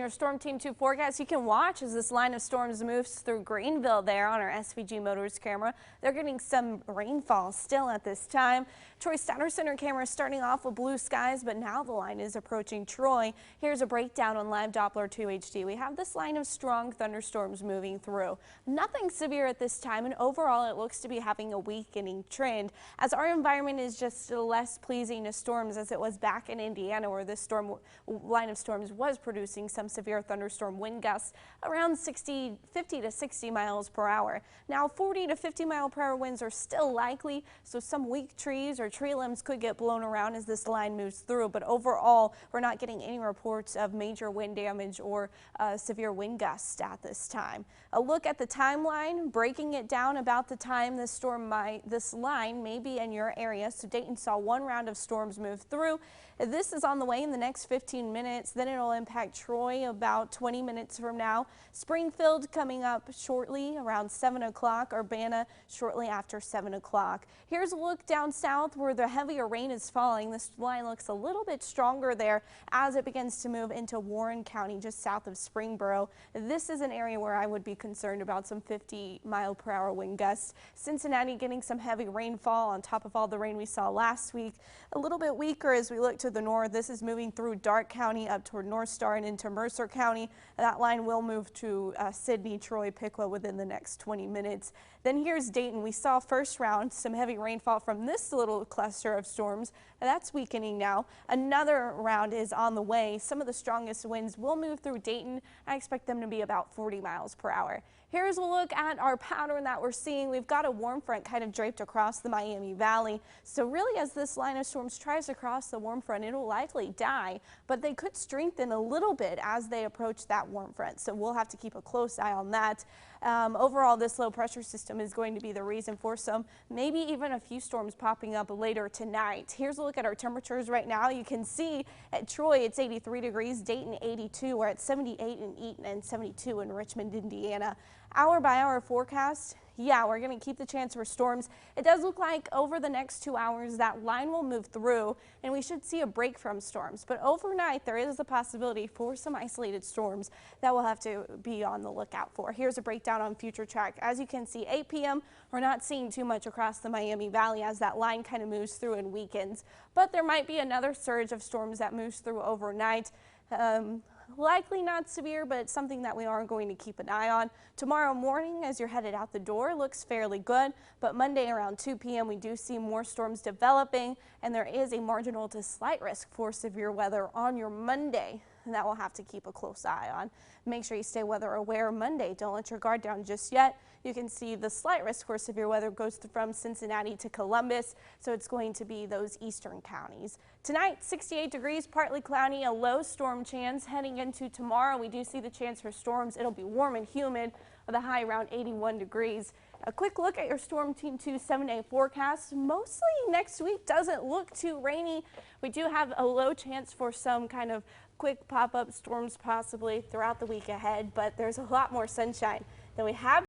your Storm Team 2 forecast, you can watch as this line of storms moves through Greenville there on our SVG Motors camera. They're getting some rainfall still at this time. Troy Steiner Center camera starting off with blue skies, but now the line is approaching Troy. Here's a breakdown on Live Doppler 2 HD. We have this line of strong thunderstorms moving through. Nothing severe at this time, and overall it looks to be having a weakening trend as our environment is just less pleasing to storms as it was back in Indiana, where this line of storms was producing some severe thunderstorm wind gusts around 50 to 60 miles per hour. Now 40 to 50 mile per hour winds are still likely, so some weak trees or tree limbs could get blown around as this line moves through, but overall we're not getting any reports of major wind damage or severe wind gusts at this time. A look at the timeline, breaking it down about the time this line may be in your area. So Dayton saw one round of storms move through. This is on the way in the next 15 minutes. Then it'll impact Troy about 20 minutes from now. Springfield coming up shortly around 7 o'clock. Urbana shortly after 7 o'clock. Here's a look down south where the heavier rain is falling. This line looks a little bit stronger there as it begins to move into Warren County just south of Springboro. This is an area where I would be concerned about some 50 mile per hour wind gusts. Cincinnati getting some heavy rainfall on top of all the rain we saw last week. A little bit weaker as we look to the north. This is moving through Darke County up toward North Star and into Mercer County. That line will move to Sidney, Troy, Piqua within the next 20 minutes. Then here's Dayton. We saw first round some heavy rainfall from this little cluster of storms. That's weakening now. Another round is on the way. Some of the strongest winds will move through Dayton. I expect them to be about 40 miles per hour. Here's a look at our pattern that we're seeing. We've got a warm front kind of draped across the Miami Valley. So really, as this line of storms tries to cross the warm front, it'll likely die, but they could strengthen a little bit as they approach that warm front. So we'll have to keep a close eye on that. Overall, this low pressure system is going to be the reason for some, maybe even a few storms popping up later tonight. Here's a look at our temperatures right now. You can see at Troy, it's 83 degrees, Dayton 82, we're at 78 in Eaton and 72 in Richmond, Indiana. Hour by hour forecast. Yeah, we're going to keep the chance for storms. It does look like over the next 2 hours that line will move through and we should see a break from storms. But overnight there is the possibility for some isolated storms that we'll have to be on the lookout for. Here's a breakdown on future track. As you can see, 8 p.m. we're not seeing too much across the Miami Valley as that line kind of moves through and weakens. But there might be another surge of storms that moves through overnight. Likely not severe, but something that we are going to keep an eye on. Tomorrow morning as you're headed out the door looks fairly good, but Monday around 2 p.m. we do see more storms developing and there is a marginal to slight risk for severe weather on your Monday. And that we'll have to keep a close eye on. Make sure you stay weather aware Monday. Don't let your guard down just yet. You can see the slight risk for severe weather goes from Cincinnati to Columbus, so it's going to be those eastern counties. Tonight, 68 degrees, partly cloudy, a low storm chance. Heading into tomorrow, we do see the chance for storms. It'll be warm and humid with a high around 81 degrees. A quick look at your Storm Team 2 7-day forecast. Mostly next week doesn't look too rainy. We do have a low chance for some kind of quick pop-up storms possibly throughout the week ahead, but there's a lot more sunshine than we have